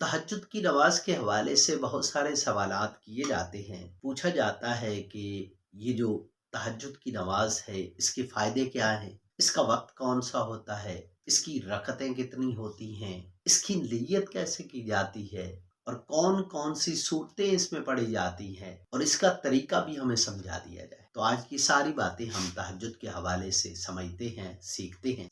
तहज्जुद की नमाज के हवाले से बहुत सारे सवालात किए जाते हैं। पूछा जाता है कि ये जो तहज्जुद की नमाज है, इसके फ़ायदे क्या हैं? इसका वक़्त कौन-सा होता है? इसकी रकअतें कितनी होती हैं? इसकी नियत कैसे की जाती है? और कौन-कौन सी सूरतें इसमें पढ़ी जाती हैं? और इसका तरीका भी हमें समझा दिया जाए। तो आज की सारी बातें हम तहज्जुद के हवाले से समझते हैं, सीखते हैं।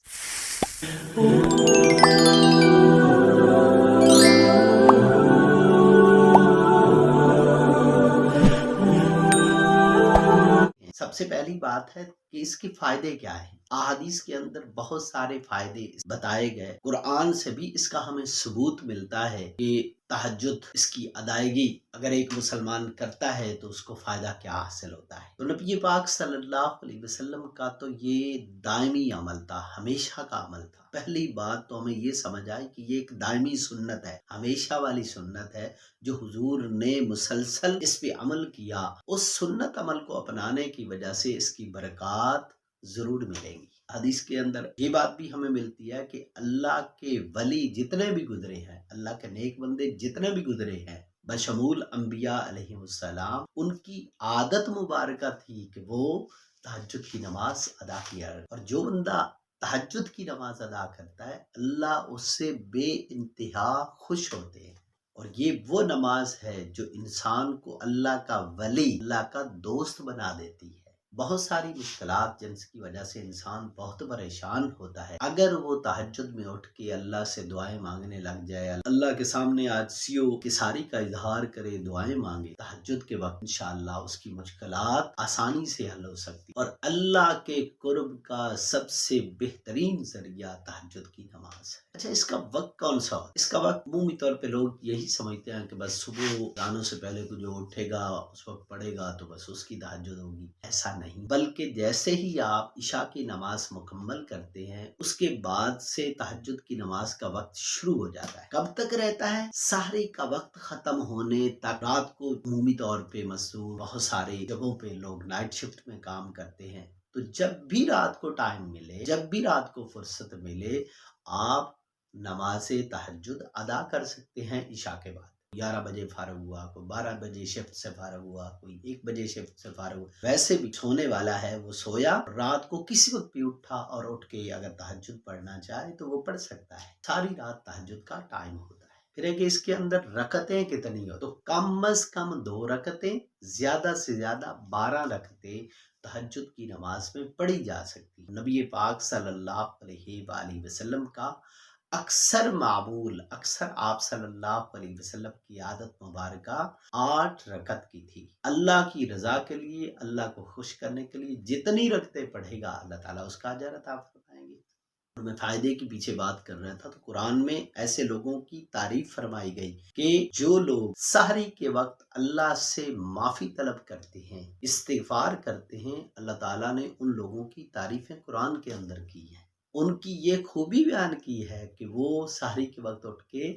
सबसे पहली बात है कि इसके फायदे क्या हैं। अहादीस के अंदर बहुत सारे फायदे बताए गए। कुरान से भी इसका हमें सबूत मिलता है कि तहज्जुद, इसकी अदायगी अगर एक मुसलमान करता है तो उसको फायदा क्या हासिल होता है। तो नबी पाक सल्लल्लाहु अलैहि वसल्लम का तो ये दायमी अमल था, हमेशा का अमल था। पहली बात तो हमें ये समझ आए कि ये एक दायमी सुन्नत है, हमेशा वाली सुन्नत है, जो हुजूर ने मुसलसल इस पे अमल किया। उस सुन्नत अमल को अपनाने की वजह से इसकी बरक़ात ज़रूर मिलेंगी। हदीस के अंदर ये बात भी हमें मिलती है कि अल्लाह के वली जितने भी गुजरे हैं, अल्लाह के नेक बंदे जितने भी गुजरे हैं, बशमूल अंबिया अलैहिमुस्सलाम, उनकी आदत मुबारका थी कि वो तहज्जुद की नमाज अदा किया। और जो बंदा तहज्जुद की नमाज अदा करता है, अल्लाह उससे बे इंतहा खुश होते हैं। और ये वो नमाज है जो इंसान को अल्लाह का वली, अल्लाह का दोस्त बना देती है। बहुत सारी मुश्किलात जिनकी वजह से इंसान बहुत परेशान होता है, अगर वो तहज्जुद में उठ के अल्लाह से दुआएं मांगने लग जाए, अल्लाह के सामने आजिज़ियों की सारी का इजहार करे, दुआएं मांगे तहज्जुद के वक्त, इंशाअल्लाह उसकी मुश्किलात आसानी से हल हो सकती। और अल्लाह के कुर्ब का सबसे बेहतरीन जरिया तहज्जुद की नमाज है। अच्छा, इसका वक्त कौन सा हो? इसका वक्त अमूमी तौर पे लोग यही समझते हैं कि बस सुबह दानों से पहले को जो उठेगा उस वक्त पढ़ेगा तो बस उसकी तहज्जुद होगी। ऐसा नहीं, बल्कि जैसे ही आप इशा की नमाज मुकम्मल करते हैं, उसके बाद से तहज्जुद की नमाज का वक्त शुरू हो जाता है। कब तक रहता है? सहरी का वक्त खत्म होने तक। रात को अमूमी तौर पे मसरूर बहुत सारे जगहों पे लोग नाइट शिफ्ट में काम करते हैं, तो जब भी रात को टाइम मिले, जब भी रात को फुर्सत मिले, आप नमाज़े तहज्जुद अदा कर सकते हैं इशा के बाद। 11 बजे फारग हुआ, कोई 12 बजे शिफ्ट से फारग हुआ, कोई 1 बजे शिफ्ट से फारग हुआ। वैसे भी सोने वाला है वो सोया, रात को किसी वक्त भी उठा और उठ के अगर तहज्जुद पढ़ना चाहे तो वो पढ़ सकता है। सारी रात तहज्जुद का टाइम होता है। फिर है कि इसके अंदर रकतें कितनी हो, तो कम अज कम 2 रकतें, ज्यादा से ज्यादा 12 रकतें तहज्जुद की नमाज में पढ़ी जा सकती है। नबी पाक सल्लल्लाहु अलैहि वसल्लम का अक्सर आप सल्लल्लाहु अलैहि वसल्लम की आदत मुबारका 8 रकत की थी। अल्लाह की रजा के लिए, अल्लाह को खुश करने के लिए जितनी रकतें पढ़ेगा अल्लाह ताला उसका अजर अता फरमाएंगे। और मैं फायदे के पीछे बात कर रहा था, तो कुरान में ऐसे लोगों की तारीफ फरमाई गई कि जो लोग सहरी के वक्त अल्लाह से माफी तलब करते हैं, इस्तिगफार करते हैं, अल्लाह ताला ने उन लोगों की तारीफें कुरान के अंदर की हैं। उनकी ये खूबी बयान की है कि वो सहरी के वक्त उठ के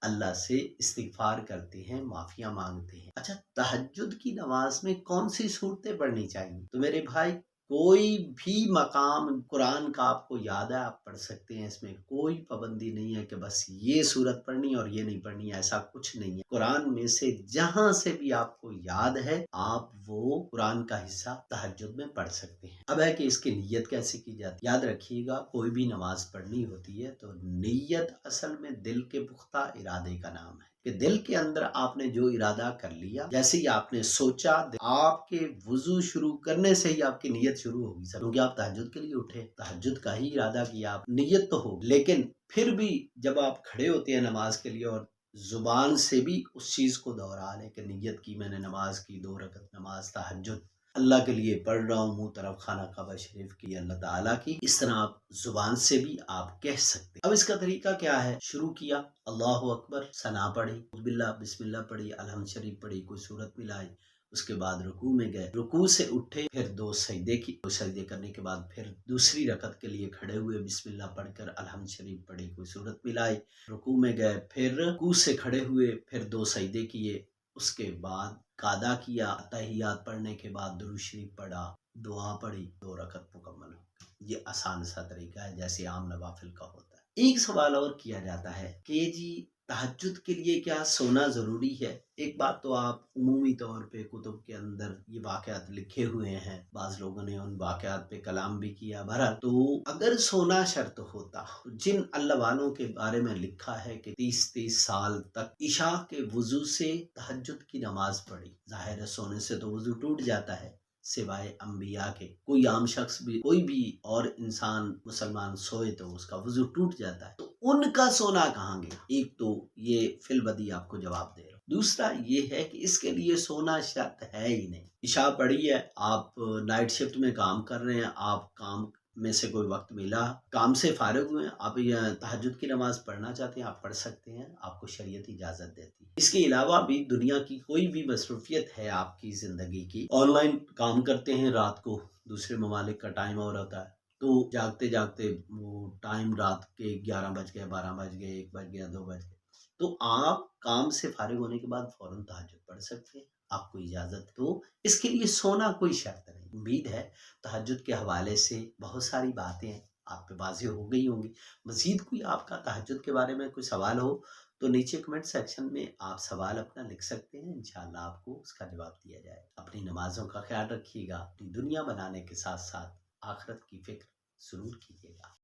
अल्लाह से इस्तिगफार करते हैं, माफिया मांगते हैं। अच्छा, तहज्जुद की नमाज में कौन सी सूरतें पढ़नी चाहिए? तो मेरे भाई, कोई भी मकाम कुरान का आपको याद है आप पढ़ सकते हैं। इसमें कोई पाबंदी नहीं है कि बस ये सूरत पढ़नी और ये नहीं पढ़नी, ऐसा कुछ नहीं है। कुरान में से जहां से भी आपको याद है आप वो कुरान का हिस्सा तहज्जुद में पढ़ सकते हैं। अब है कि इसकी नियत कैसे की जाती है। याद रखिएगा, कोई भी नमाज पढ़नी होती है तो नियत असल में दिल के पुख्ता इरादे का नाम है कि दिल के अंदर आपने जो इरादा कर लिया, जैसे ही आपने सोचा, आपके वुजू शुरू करने से ही आपकी नियत शुरू होगी सर, क्योंकि आप तहज्जुद के लिए उठे, तहज्जुद का ही इरादा किया, आप नियत तो हो। लेकिन फिर भी जब आप खड़े होते हैं नमाज के लिए और जुबान से भी उस चीज को दोहरा लें कि नियत की मैंने नमाज की, 2 रकत नमाज तहज्जुद अल्लाह के लिए पढ़ रहा हूँ, मुंह तरफ खाना काबा शरीफ की, अल्लाह ताला की, इस तरह आप जुबान से भी आप कह सकते हैं। अब इसका तरीका क्या है? शुरू किया, अल्लाहु अकबर, सना पढ़ी, बिल्ला बिस्मिल्लाह पढ़ी, अलहम्द शरीफ पढ़ी, कोई सूरत मिलाई, उसके बाद रुकू में गए, रुकू से उठे, फिर 2 सजदे की, 2 सजदे करने के बाद फिर दूसरी रकत के लिए खड़े हुए, बिस्मिल्लाह पढ़कर अलहम्द शरीफ पढ़ी, कोई सूरत मिलाई, रुकू में गए, फिर रुकू से खड़े हुए, फिर 2 सजदे किए, उसके बाद कादा किया, तहियात पढ़ने के बाद दुरूद शरीफ पढ़ा, दुआ पढ़ी, 2 रकत मुकम्मल हो गई। ये आसान सा तरीका है जैसे आम नवाफिल का होता है। एक सवाल और किया जाता है कि जी तहज्जुद के लिए क्या सोना ज़रूरी है? एक बात तो आप उमूमी तौर पे कुतुब के अंदर ये वाक़यात लिखे हुए हैं, बाज़ लोगों ने उन वाक़यात पे कलाम भी किया। बहरहाल तो अगर सोना शर्त होता, जिन अल्लाह वालों के बारे में लिखा है कि 30-30 साल तक इशा के वज़ू से तहज्जुद की नमाज़ पढ़ी, ज़ाहिर है सोने से तो वज़ू टूट जाता है, सिवाय अंबिया के। कोई आम शख्स भी, कोई भी और इंसान मुसलमान सोए तो उसका वज़ू टूट जाता है, तो उनका सोना कहाँ गया? एक तो ये फिलबदी आपको जवाब दे रहा हूँ। दूसरा ये है कि इसके लिए सोना शर्त है ही नहीं। इशा पढ़ी है, आप नाइट शिफ्ट में काम कर रहे हैं, आप काम में से कोई वक्त मिला, काम से फारिग हुए, आप ये तहज्जुद की नमाज पढ़ना चाहते हैं, आप पढ़ सकते हैं, आपको शरीयत इजाज़त देती है। इसके अलावा भी दुनिया की कोई भी मसरूफियत है आपकी ज़िंदगी की, ऑनलाइन काम करते हैं रात को, दूसरे ममालिक का टाइम और होता है, तो जागते जागते वो टाइम रात के 11 बज गए, 12 बज गए, 1 बज गया, 2 बज गए, तो आप काम से फारिग होने के बाद फ़ौरन तहज्जुद पढ़ सकते हैं, आपको इजाज़त। तो इसके लिए सोना कोई शर्त नहीं। उम्मीद है तहज्जुद के हवाले से बहुत सारी बातें आप पे वाज़ेह हो गई होंगी। मज़ीद कोई आपका तहज्जुद के बारे में कोई सवाल हो तो नीचे कमेंट सेक्शन में आप सवाल अपना लिख सकते हैं, इंशाअल्लाह आपको उसका जवाब दिया जाएगा। अपनी नमाज़ों का ख़्याल रखिएगा, अपनी दुनिया बनाने के साथ-साथ आखिरत की फ़िक्र ज़रूर कीजिएगा।